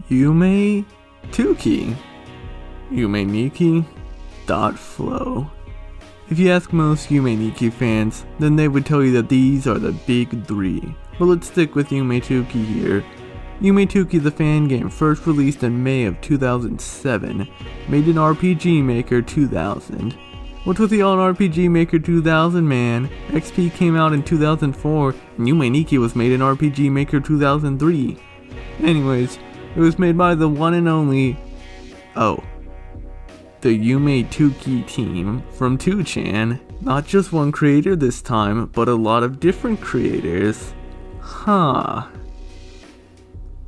Yume tuki. Yume nikki. .flow. If you ask most Yume nikki fans, then they would tell you that these are the big three. But let's stick with Yume tuki here. Yume tuki, the fan game, first released in May of 2007, made in RPG Maker 2000. What's with the all RPG Maker 2000, man? XP came out in 2004, and Yume nikki was made in RPG Maker 2003. Anyways, it was made by the one and only, the Yume tuki team from 2chan. Not just one creator this time, but a lot of different creators. Huh.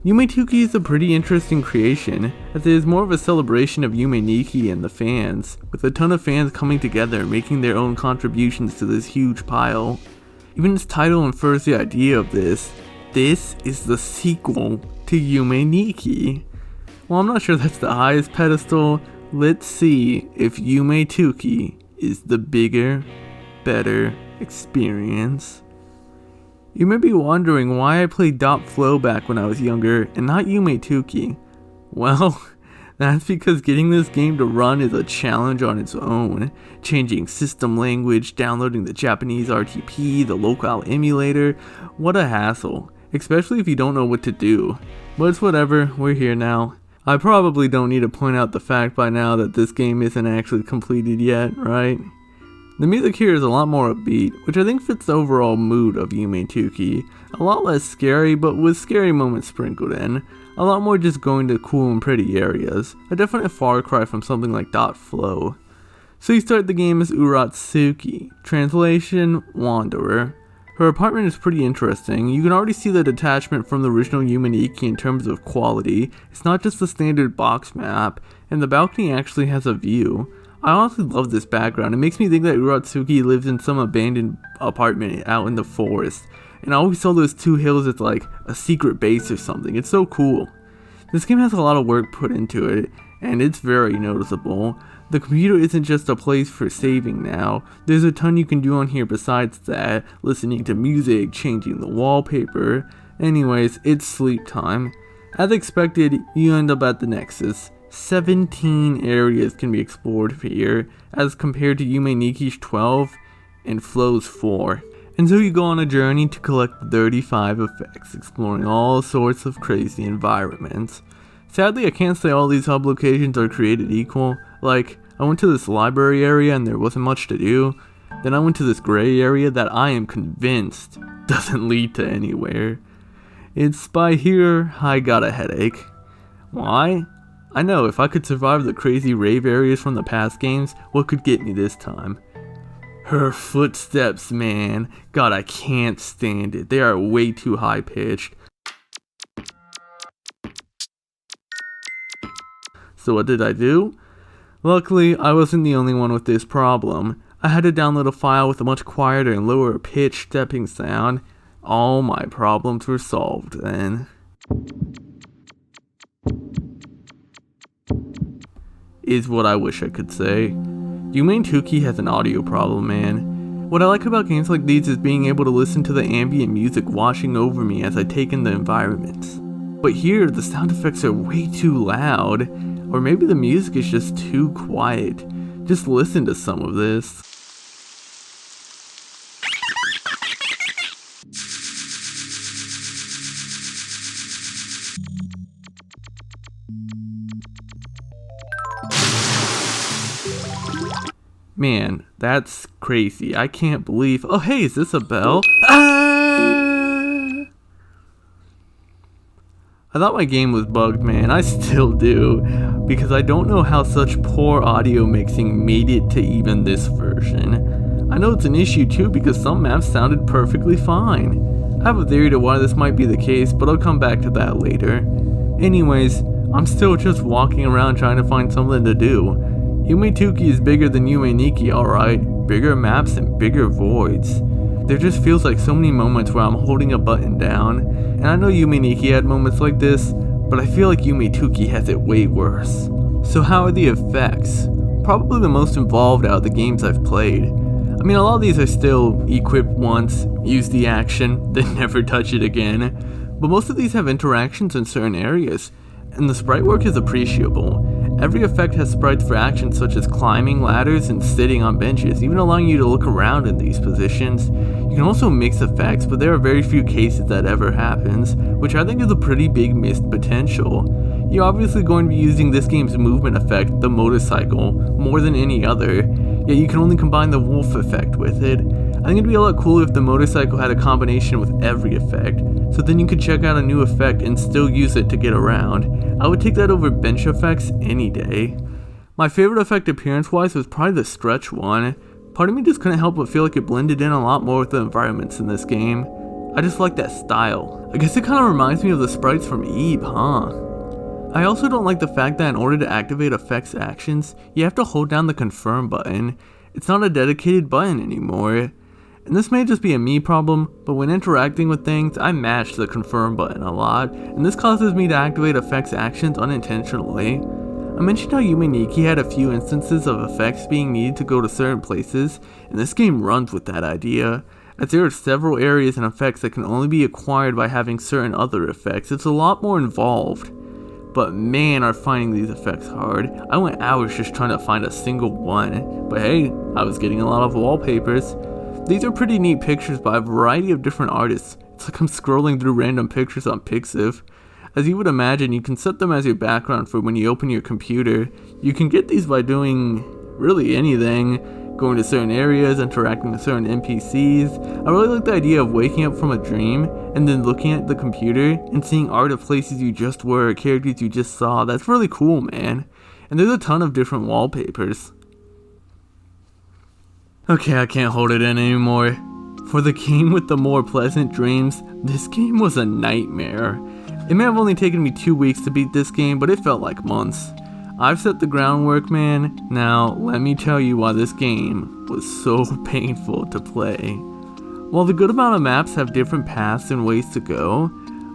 Yume tuki is a pretty interesting creation, as it is more of a celebration of Yume nikki and the fans, with a ton of fans coming together and making their own contributions to this huge pile. Even its title infers the idea of this. This is the sequel to Yume nikki. Well, I'm not sure that's the highest pedestal. Let's see if Yume tuki is the bigger, better experience. You may be wondering why I played .flow back when I was younger and not Yume tuki. Well, that's because getting this game to run is a challenge on its own. Changing system language, downloading the Japanese RTP, the local emulator, what a hassle. Especially if you don't know what to do. But it's whatever, we're here now. I probably don't need to point out the fact by now that this game isn't actually completed yet, right? The music here is a lot more upbeat, which I think fits the overall mood of Yume tuki. A lot less scary, but with scary moments sprinkled in. A lot more just going to cool and pretty areas. A definite far cry from something like .flow. So you start the game as Uratsuki, translation, Wanderer. Her apartment is pretty interesting. You can already see the detachment from the original Yume nikki in terms of quality. It's not just the standard box map, and the balcony actually has a view. I honestly love this background. It makes me think that Uratsuki lives in some abandoned apartment out in the forest. And I always saw those two hills as like a secret base or something. It's so cool. This game has a lot of work put into it, and it's very noticeable. The computer isn't just a place for saving now. There's a ton you can do on here besides that. Listening to music, changing the wallpaper. Anyways, it's sleep time. As expected, you end up at the nexus. 17 areas can be explored here, as compared to Yume nikki's 12 and Flow's 4. And so you go on a journey to collect the 35 effects, exploring all sorts of crazy environments. Sadly, I can't say all these hub locations are created equal. Like, I went to this library area and there wasn't much to do. Then I went to this gray area that I am convinced doesn't lead to anywhere. It's by here I got a headache. Why? I know, if I could survive the crazy rave areas from the past games, what could get me this time? Her footsteps, man. God, I can't stand it. They are way too high pitched. So what did I do? Luckily, I wasn't the only one with this problem. I had to download a file with a much quieter and lower pitched stepping sound. All my problems were solved then. Is what I wish I could say. Yume tuki has an audio problem, man. What I like about games like these is being able to listen to the ambient music washing over me as I take in the environments. But here, the sound effects are way too loud, or maybe the music is just too quiet. Just listen to some of this. Man, that's crazy. I can't believe... Oh, hey, is this a bell? Ah! I thought my game was bugged, man. I still do. Because I don't know how such poor audio mixing made it to even this version. I know it's an issue too because some maps sounded perfectly fine. I have a theory to why this might be the case, but I'll come back to that later. Anyways, I'm still just walking around trying to find something to do. Yume tuki is bigger than Yume nikki, alright. Bigger maps and bigger voids. There just feels like so many moments where I'm holding a button down. And I know Yume nikki had moments like this, but I feel like Yume tuki has it way worse. So how are the effects? Probably the most involved out of the games I've played. I mean, a lot of these are still equip once, use the action, then never touch it again. But most of these have interactions in certain areas. and the sprite work is appreciable. Every effect has sprites for actions such as climbing ladders and sitting on benches, even allowing you to look around in these positions. You can also mix effects, but there are very few cases that ever happens, which I think is a pretty big missed potential. You're obviously going to be using this game's movement effect, the motorcycle, more than any other, yet you can only combine the wolf effect with it. I think it'd be a lot cooler if the motorcycle had a combination with every effect, so then you could check out a new effect and still use it to get around. I would take that over bench effects any day. My favorite effect appearance-wise was probably the stretch one. Part of me just couldn't help but feel like it blended in a lot more with the environments in this game. I just like that style. I guess it kind of reminds me of the sprites from Eve, huh? I also don't like the fact that in order to activate effects actions, you have to hold down the confirm button. It's not a dedicated button anymore. And this may just be a me problem, but when interacting with things, I mash the confirm button a lot, and this causes me to activate effects actions unintentionally. I mentioned how Yume Nikki had a few instances of effects being needed to go to certain places, and this game runs with that idea, as there are several areas and effects that can only be acquired by having certain other effects. It's a lot more involved. But man, are finding these effects hard. I went hours just trying to find a single one, but hey, I was getting a lot of wallpapers. These are pretty neat pictures by a variety of different artists. It's like I'm scrolling through random pictures on Pixiv. As you would imagine, you can set them as your background for when you open your computer. You can get these by doing really anything, going to certain areas, interacting with certain NPCs. I really like the idea of waking up from a dream and then looking at the computer and seeing art of places you just were, characters you just saw. That's really cool, man. And there's a ton of different wallpapers. Okay, I can't hold it in anymore. For the game with the more pleasant dreams, this game was a nightmare. It may have only taken me 2 weeks to beat this game, but it felt like months. I've set the groundwork, man. Now, let me tell you why this game was so painful to play. While the good amount of maps have different paths and ways to go,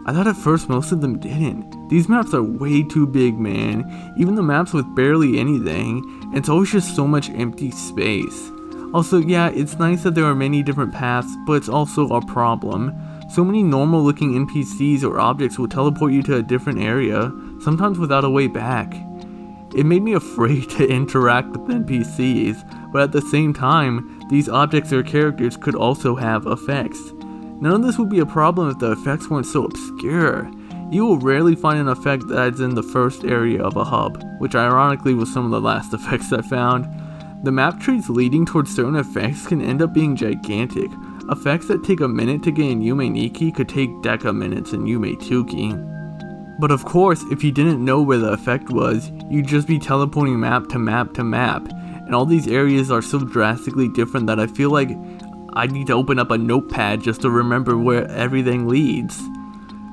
I thought at first most of them didn't. These maps are way too big, man. Even the maps with barely anything, and it's always just so much empty space. Also, yeah, it's nice that there are many different paths, but it's also a problem. So many normal looking NPCs or objects will teleport you to a different area, sometimes without a way back. It made me afraid to interact with NPCs, but at the same time, these objects or characters could also have effects. None of this would be a problem if the effects weren't so obscure. You will rarely find an effect that is in the first area of a hub, which ironically was some of the last effects I found. The map trees leading towards certain effects can end up being gigantic. Effects that take a minute to get in Yume Nikki could take deca minutes in Yume Tuki. But of course, if you didn't know where the effect was, you'd just be teleporting map to map to map. And all these areas are so drastically different that I feel like I need to open up a notepad just to remember where everything leads.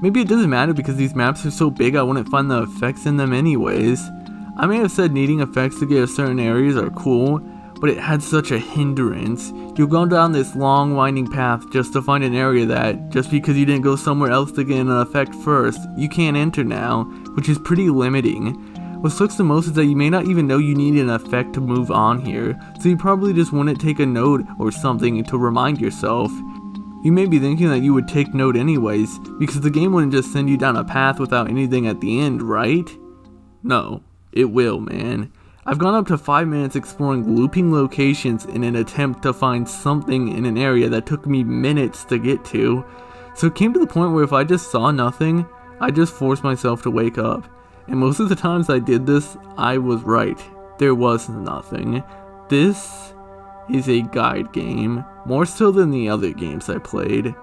Maybe it doesn't matter because these maps are so big I wouldn't find the effects in them anyways. I may have said needing effects to get to certain areas are cool, but it had such a hindrance. You'll go down this long winding path just to find an area that, just because you didn't go somewhere else to get an effect first, you can't enter now, which is pretty limiting. What sucks the most is that you may not even know you need an effect to move on here, so you probably just wouldn't take a note or something to remind yourself. You may be thinking that you would take note anyways, because the game wouldn't just send you down a path without anything at the end, right? No. It will, man. I've gone up to 5 minutes exploring looping locations in an attempt to find something in an area that took me minutes to get to. So it came to the point where if I just saw nothing, I just forced myself to wake up. And most of the times I did this, I was right. There was nothing. This is a guide game, more so than the other games I played.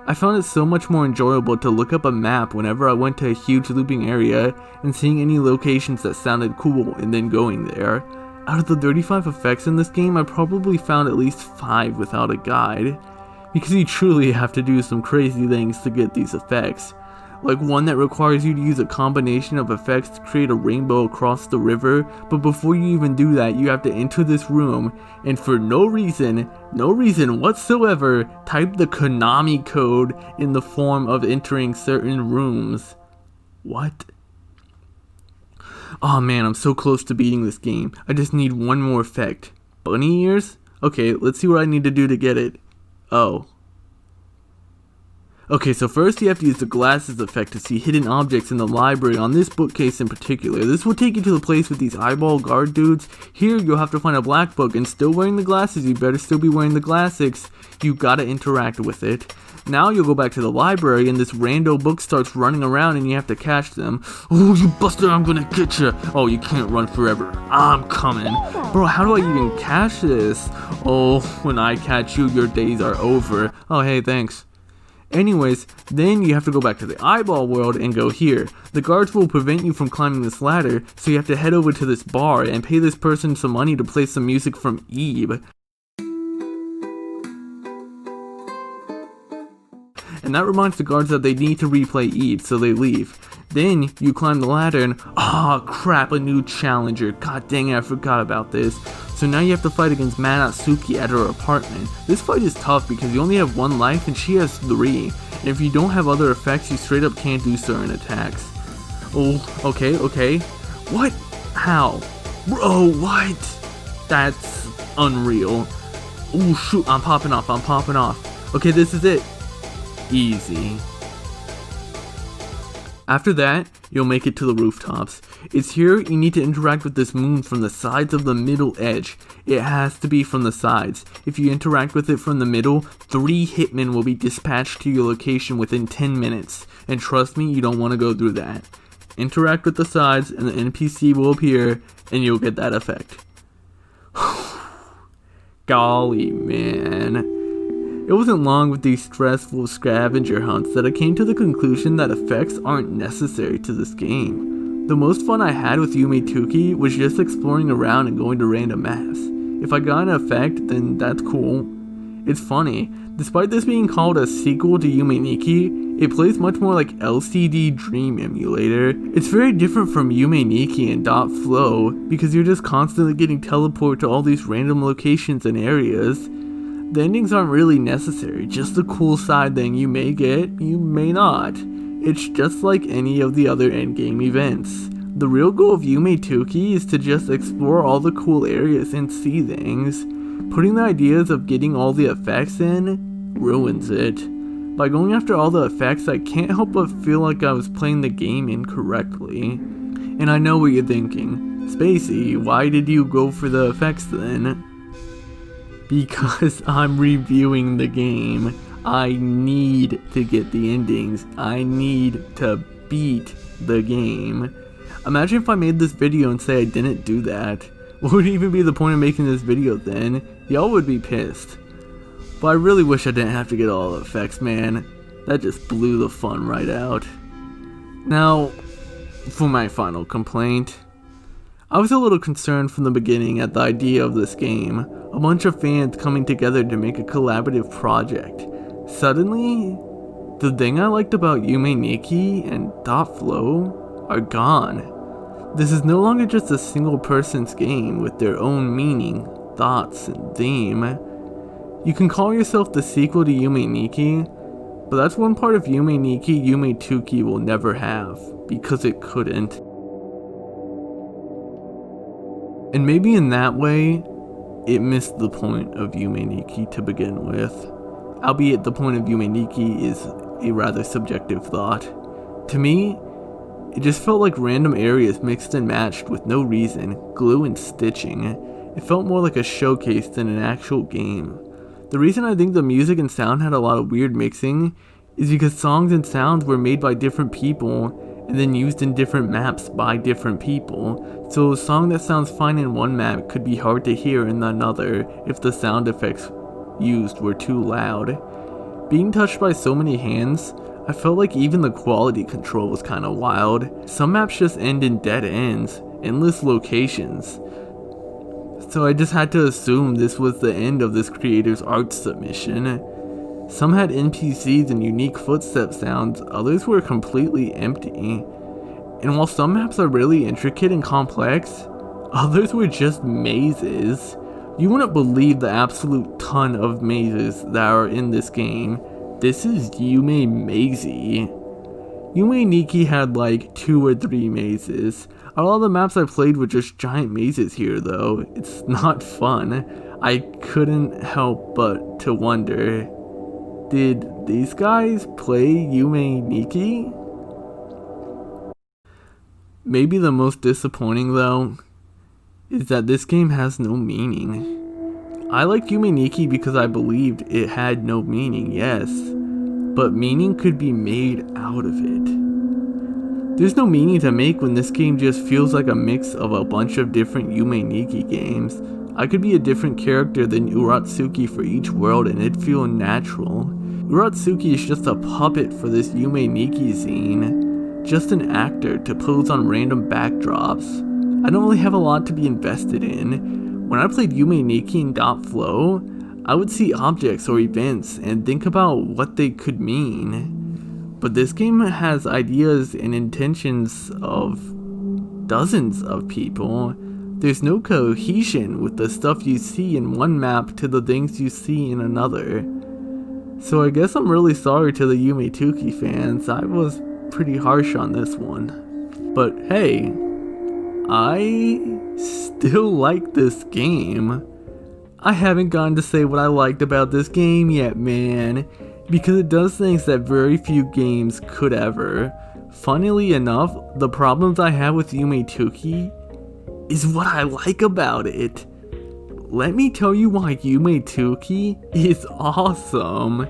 I found it so much more enjoyable to look up a map whenever I went to a huge looping area and seeing any locations that sounded cool and then going there. Out of the 35 effects in this game, I probably found at least 5 without a guide, because you truly have to do some crazy things to get these effects. Like one that requires you to use a combination of effects to create a rainbow across the river, but before you even do that, you have to enter this room, and for no reason whatsoever, type the Konami code in the form of entering certain rooms. What? Oh man, I'm so close to beating this game. I just need one more effect. Bunny ears? Okay, let's see what I need to do to get it. Oh. Okay, so first you have to use the glasses effect to see hidden objects in the library on this bookcase in particular. This will take you to the place with these eyeball guard dudes. Here you'll have to find a black book, and still wearing the glasses, you better still be wearing the glasses. You gotta interact with it. Now you'll go back to the library and this rando book starts running around and you have to catch them. Oh, you buster, I'm gonna get you. Oh, you can't run forever. I'm coming. Bro, how do I even catch this? Oh, when I catch you, your days are over. Oh, hey, thanks. Anyways, then you have to go back to the eyeball world and go here. The guards will prevent you from climbing this ladder, so you have to head over to this bar and pay this person some money to play some music from Eve. And that reminds the guards that they need to replay Eve, so they leave. Then you climb the ladder and crap, a new challenger. God dang it, I forgot about this. So now you have to fight against Manatsuki at her apartment. This fight is tough because you only have 1 life and she has 3. And if you don't have other effects, you straight up can't do certain attacks. Oh, okay. What? How? Bro, what? That's unreal. Oh shoot, I'm popping off. Okay, this is it. Easy. After that, you'll make it to the rooftops. It's here you need to interact with this moon from the sides of the middle edge. It has to be from the sides. If you interact with it from the middle, 3 hitmen will be dispatched to your location within 10 minutes. And trust me, you don't want to go through that. Interact with the sides and the NPC will appear and you'll get that effect. Golly, man. It wasn't long with these stressful scavenger hunts that I came to the conclusion that effects aren't necessary to this game. The most fun I had with Yume Tuki was just exploring around and going to random maps. If I got an effect, then that's cool. It's funny, despite this being called a sequel to Yume Nikki, it plays much more like LCD Dream Emulator. It's very different from Yume Nikki and Dot Flow because you're just constantly getting teleported to all these random locations and areas. The endings aren't really necessary, just a cool side thing you may get, you may not. It's just like any of the other endgame events. The real goal of Yume Tuki is to just explore all the cool areas and see things. Putting the ideas of getting all the effects in ruins it. By going after all the effects, I can't help but feel like I was playing the game incorrectly. And I know what you're thinking. Spacey, why did you go for the effects then? Because I'm reviewing the game. I need to get the endings. I need to beat the game. Imagine if I made this video and say I didn't do that. What would even be the point of making this video then? Y'all would be pissed. But I really wish I didn't have to get all the effects, man. That just blew the fun right out. Now, for my final complaint. I was a little concerned from the beginning at the idea of this game. A bunch of fans coming together to make a collaborative project. Suddenly, the thing I liked about Yume Nikki and Dot Flow are gone. This is no longer just a single person's game with their own meaning, thoughts, and theme. You can call yourself the sequel to Yume Nikki, but that's one part of Yume Nikki Yume Tuki will never have, because it couldn't. And maybe in that way, it missed the point of Yume Nikki to begin with. Albeit the point of Yume Nikki is a rather subjective thought. To me, it just felt like random areas mixed and matched with no reason, glue and stitching. It felt more like a showcase than an actual game. The reason I think the music and sound had a lot of weird mixing is because songs and sounds were made by different people and then used in different maps by different people. So a song that sounds fine in one map could be hard to hear in another if the sound effects used were too loud. Being touched by so many hands, I felt like even the quality control was kinda wild. Some maps just end in dead ends, endless locations. So I just had to assume this was the end of this creator's art submission. Some had NPCs and unique footstep sounds, others were completely empty. And while some maps are really intricate and complex, others were just mazes. You wouldn't believe the absolute ton of mazes that are in this game. This is Yume Mazy. Yume Nikki had like 2 or 3 mazes. A lot of the maps I played were just giant mazes here though. It's not fun. I couldn't help but to wonder, Did these guys play Yume Nikki? Maybe the most disappointing though is that this game has no meaning. I like Yume Nikki because I believed it had no meaning, yes, but meaning could be made out of it. There's no meaning to make when this game just feels like a mix of a bunch of different Yume Nikki games. I could be a different character than Uratsuki for each world and it'd feel natural. Uratsuki is just a puppet for this Yume Nikki scene, just an actor to pose on random backdrops. I don't really have a lot to be invested in. When I played Yume Nikki in .flow, I would see objects or events and think about what they could mean. But this game has ideas and intentions of dozens of people. There's no cohesion with the stuff you see in one map to the things you see in another. So I guess I'm really sorry to the Yume Tuki fans. I was pretty harsh on this one. But hey, I still like this game. I haven't gotten to say what I liked about this game yet, man, because it does things that very few games could ever. Funnily enough, the problems I have with Yume Tuki is what I like about it. Let me tell you why Yume Tuki is awesome.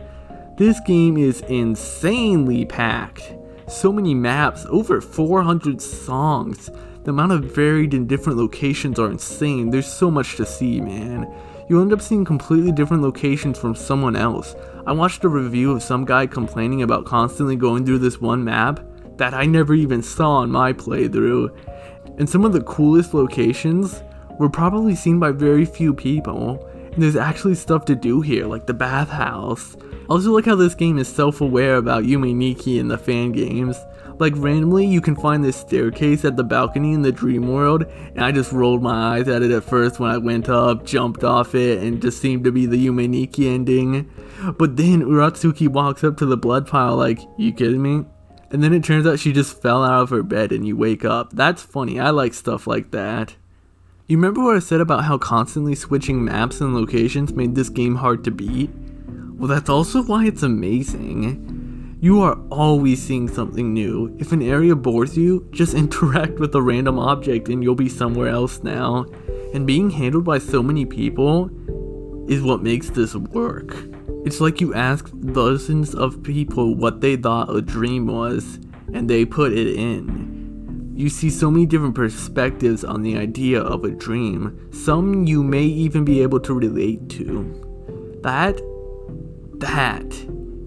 This game is insanely packed. So many maps, over 400 songs. The amount of varied and different locations are insane. There's so much to see, man. You'll end up seeing completely different locations from someone else. I watched a review of some guy complaining about constantly going through this one map that I never even saw in my playthrough. And some of the coolest locations were probably seen by very few people. And there's actually stuff to do here, like the bathhouse. I also like how this game is self-aware about Yume Nikki in the fan games. Like randomly you can find this staircase at the balcony in the dream world, and I just rolled my eyes at it at first when I went up, jumped off it, and just seemed to be the Yume Nikki ending. But then Uratsuki walks up to the blood pile like, you kidding me? And then it turns out she just fell out of her bed and you wake up. That's funny, I like stuff like that. You remember what I said about how constantly switching maps and locations made this game hard to beat? Well, that's also why it's amazing. You are always seeing something new. If an area bores you, just interact with a random object and you'll be somewhere else now. And being handled by so many people is what makes this work. It's like you asked dozens of people what they thought a dream was, and they put it in. You see so many different perspectives on the idea of a dream. Some you may even be able to relate to. That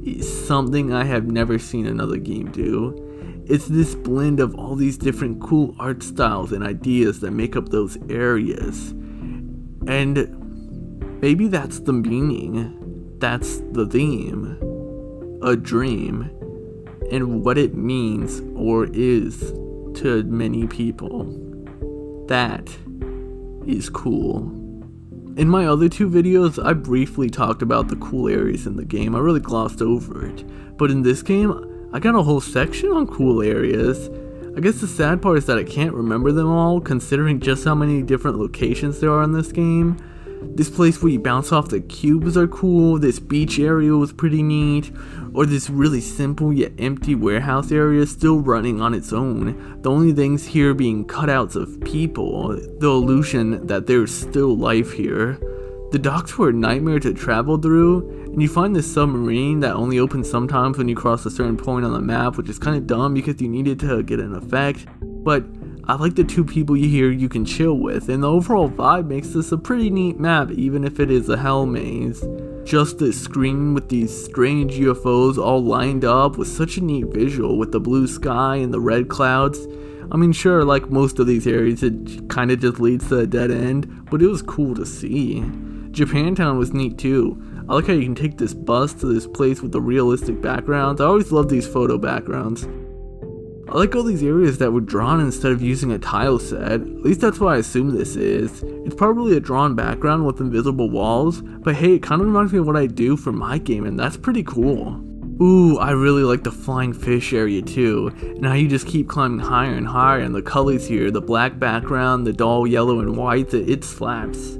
is something I have never seen another game do. It's this blend of all these different cool art styles and ideas that make up those areas. And maybe that's the meaning. That's the theme. A dream. And what it means or is to many people. That is cool. In my other two videos, I briefly talked about the cool areas in the game. I really glossed over it. But in this game, I got a whole section on cool areas. I guess the sad part is that I can't remember them all, considering just how many different locations there are in this game. This place where you bounce off the cubes are cool, this beach area was pretty neat, or this really simple yet empty warehouse area still running on its own, the only things here being cutouts of people, the illusion that there's still life here. The docks were a nightmare to travel through, and you find this submarine that only opens sometimes when you cross a certain point on the map, which is kinda dumb because you need it to get an effect, but I like the two people you can chill with, and the overall vibe makes this a pretty neat map even if it is a hell maze. Just this screen with these strange UFOs all lined up with such a neat visual with the blue sky and the red clouds. I mean sure, like most of these areas it kinda just leads to a dead end, but it was cool to see. Japantown was neat too. I like how you can take this bus to this place with the realistic backgrounds. I always love these photo backgrounds. I like all these areas that were drawn instead of using a tile set. At least that's what I assume this is. It's probably a drawn background with invisible walls, but hey, it kind of reminds me of what I do for my game, and that's pretty cool. Ooh, I really like the flying fish area too, and how you just keep climbing higher and higher, and the colors here, the black background, the dull yellow and white, it slaps.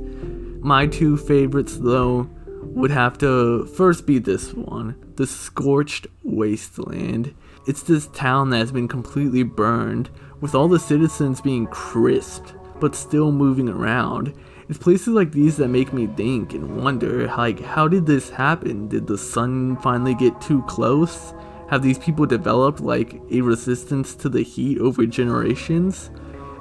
My two favorites though would have to first be this one, the Scorched Wasteland. It's this town that has been completely burned, with all the citizens being crisped, but still moving around. It's places like these that make me think and wonder, like, how did this happen? Did the sun finally get too close? Have these people developed like a resistance to the heat over generations?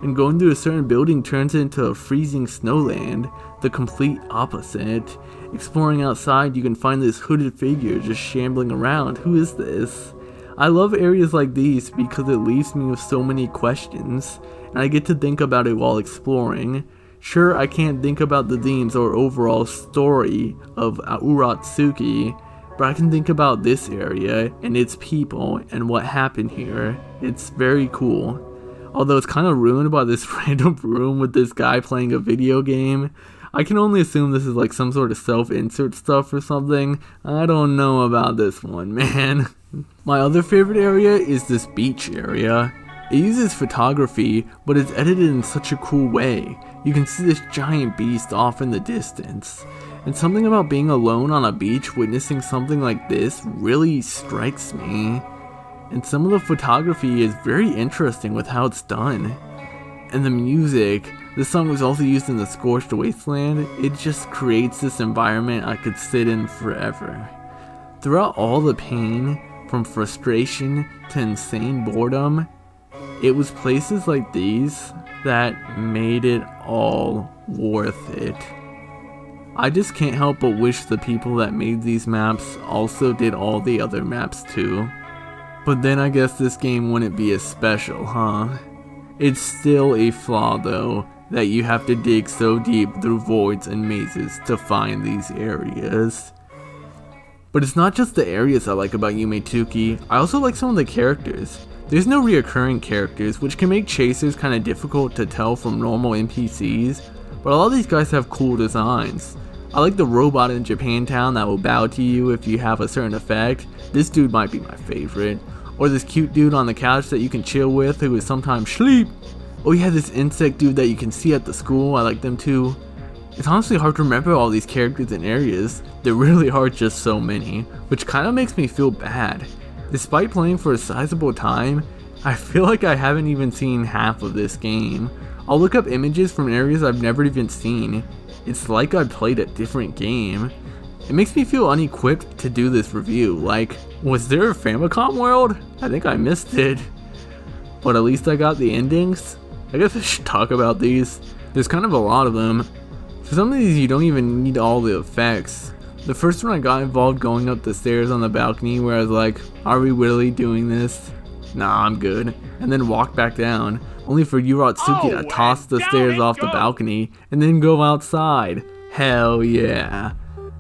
And going to a certain building turns into a freezing snowland, the complete opposite. Exploring outside, you can find this hooded figure just shambling around. Who is this? I love areas like these because it leaves me with so many questions, and I get to think about it while exploring. Sure, I can't think about the themes or overall story of Uratsuki, but I can think about this area and its people and what happened here. It's very cool. Although it's kind of ruined by this random room with this guy playing a video game. I can only assume this is like some sort of self-insert stuff or something. I don't know about this one, man. My other favorite area is this beach area. It uses photography, but it's edited in such a cool way. You can see this giant beast off in the distance. And something about being alone on a beach witnessing something like this really strikes me. And some of the photography is very interesting with how it's done. And the music, this song was also used in the Scorched Wasteland. It just creates this environment I could sit in forever. Throughout all the pain, from frustration to insane boredom, it was places like these that made it all worth it. I just can't help but wish the people that made these maps also did all the other maps too. But then I guess this game wouldn't be as special, huh? It's still a flaw though, that you have to dig so deep through voids and mazes to find these areas. But it's not just the areas I like about Yume Tuki, I also like some of the characters. There's no reoccurring characters, which can make chasers kinda difficult to tell from normal NPCs, but a lot of these guys have cool designs. I like the robot in Japantown that will bow to you if you have a certain effect. This dude might be my favorite. Or this cute dude on the couch that you can chill with who is sometimes sleep. Oh yeah, this insect dude that you can see at the school, I like them too. It's honestly hard to remember all these characters and areas. There really are just so many, which kinda makes me feel bad. Despite playing for a sizable time, I feel like I haven't even seen half of this game. I'll look up images from areas I've never even seen. It's like I played a different game. It makes me feel unequipped to do this review. Like, was there a Famicom world? I think I missed it. But at least I got the endings. I guess I should talk about these. There's kind of a lot of them. For some of these you don't even need all the effects. The first one I got involved going up the stairs on the balcony where I was like, are we really doing this? Nah, I'm good. And then walk back down. Only for Uratsuki to toss the stairs off the balcony and then go outside. Hell yeah.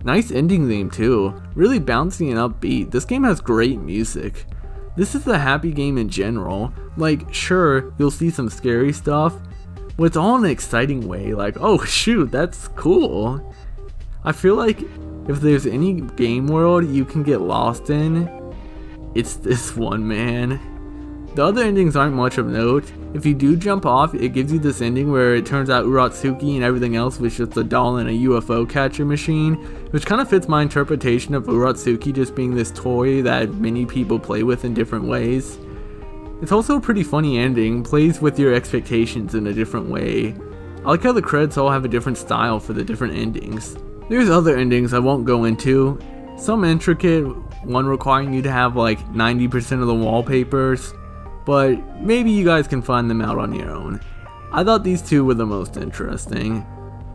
Nice ending theme too, really bouncy and upbeat. This game has great music. This is a happy game in general. Like, sure, you'll see some scary stuff, but it's all in an exciting way, like, oh shoot, that's cool. I feel like if there's any game world you can get lost in, it's this one, man. The other endings aren't much of note. If you do jump off, it gives you this ending where it turns out Uratsuki and everything else was just a doll in a UFO catcher machine, which kind of fits my interpretation of Uratsuki just being this toy that many people play with in different ways. It's also a pretty funny ending, plays with your expectations in a different way. I like how the credits all have a different style for the different endings. There's other endings I won't go into, some intricate, one requiring you to have like 90% of the wallpapers, but maybe you guys can find them out on your own. I thought these two were the most interesting,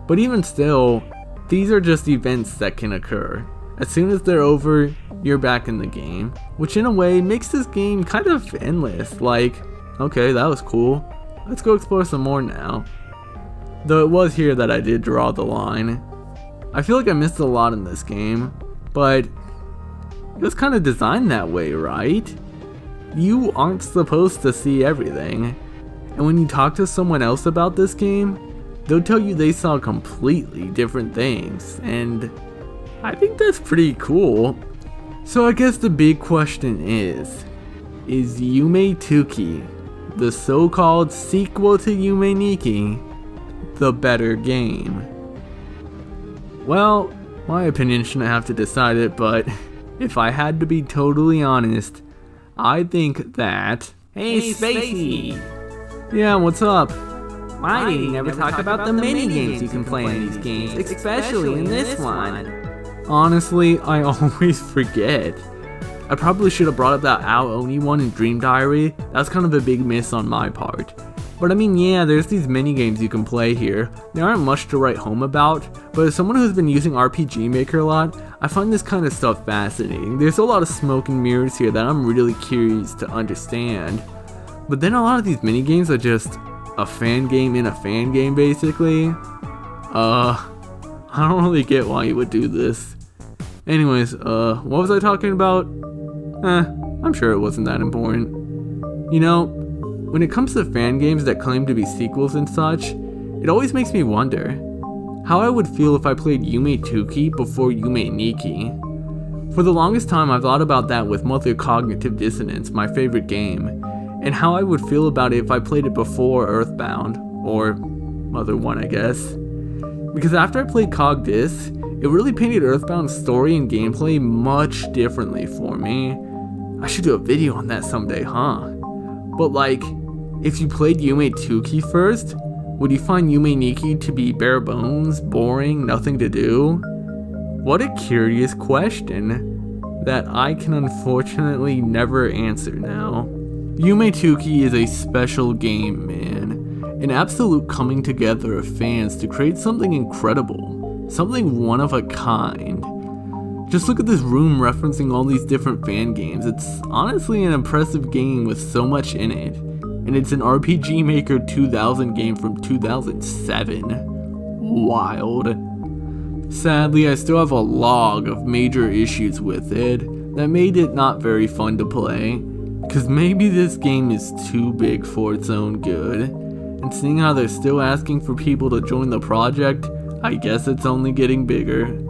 but even still, these are just events that can occur. As soon as they're over, you're back in the game, which in a way makes this game kind of endless. Like, okay, that was cool, let's go explore some more now. Though it was here that I did draw the line. I feel like I missed a lot in this game, but it was kind of designed that way, right? You aren't supposed to see everything, and when you talk to someone else about this game, they'll tell you they saw completely different things, and I think that's pretty cool. So I guess the big question is Yume Tuki, the so-called sequel to Yume Nikki, the better game? Well, My opinion shouldn't have to decide it, but if I had to be totally honest, I think that... Hey, Spacey! Yeah, what's up? Why did you never talk about the mini games you can play in these games, especially in this one? Honestly, I always forget. I probably should have brought up that Ao Oni one in Dream Diary. That's kind of a big miss on my part. But I mean, yeah, there's these mini games you can play here. There aren't much to write home about, but as someone who's been using RPG Maker a lot, I find this kind of stuff fascinating. There's a lot of smoke and mirrors here that I'm really curious to understand. But then a lot of these mini games are just a fan game in a fan game, basically. I don't really get why you would do this. Anyways, what was I talking about? I'm sure it wasn't that important. You know, when it comes to fan games that claim to be sequels and such, it always makes me wonder how I would feel if I played Yume Tuki before Yume Nikki. For the longest time I thought about that with Mother Cognitive Dissonance, my favorite game, and how I would feel about it if I played it before Earthbound, or Mother 1 I guess. Because after I played Cog Dis, it really painted Earthbound's story and gameplay much differently for me. I should do a video on that someday, huh? But like, if you played Yume Tuki first, would you find Yume Nikki to be bare bones, boring, nothing to do? What a curious question that I can unfortunately never answer now. Yume Tuki is a special game, man. An absolute coming together of fans to create something incredible, something one of a kind. Just look at this room referencing all these different fan games. It's honestly an impressive game with so much in it. And it's an RPG Maker 2000 game from 2007. Wild. Sadly, I still have a log of major issues with it that made it not very fun to play. Cause maybe this game is too big for its own good. And seeing how they're still asking for people to join the project, I guess it's only getting bigger.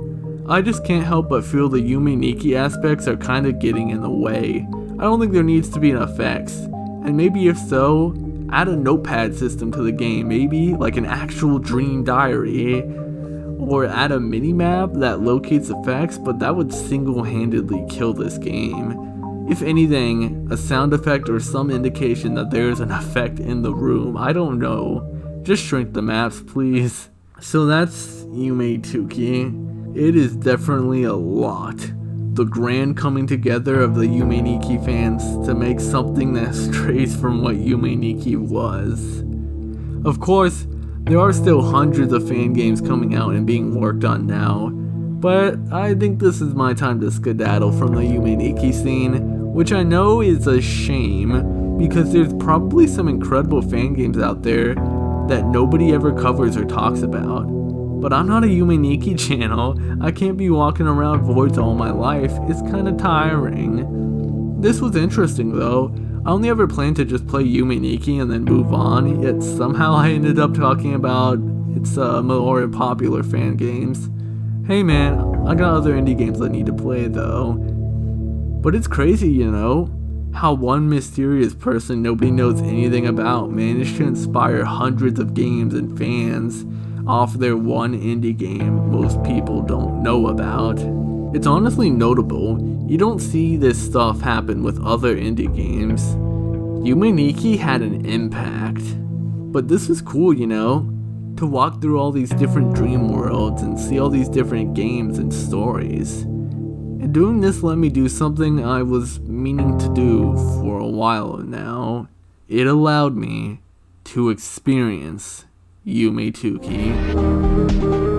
I just can't help but feel the Yume Nikki aspects are kinda getting in the way. I don't think there needs to be an effects. And maybe if so, add a notepad system to the game, maybe like an actual Dream Diary. Or add a mini-map that locates effects, but that would single-handedly kill this game. If anything, a sound effect or some indication that there's an effect in the room, I don't know. Just shrink the maps, please. So that's Yume Tuki. It is definitely a lot. The grand coming together of the Yume Nikki fans to make something that strays from what Yume Nikki was. Of course, there are still hundreds of fan games coming out and being worked on now, but I think this is my time to skedaddle from the Yume Nikki scene, which I know is a shame, because there's probably some incredible fan games out there that nobody ever covers or talks about. But I'm not a Yume Nikki channel. I can't be walking around voids all my life. It's kinda tiring. This was interesting though. I only ever planned to just play Yume Nikki and then move on, yet somehow I ended up talking about its more popular fan games. Hey man, I got other indie games I need to play though. But it's crazy, you know, how one mysterious person nobody knows anything about managed to inspire hundreds of games and fans off their one indie game most people don't know about. It's honestly notable. You don't see this stuff happen with other indie games. Yume Nikki had an impact. But this is cool, you know? To walk through all these different dream worlds and see all these different games and stories. And doing this let me do something I was meaning to do for a while now. It allowed me to experience Yume Tuki.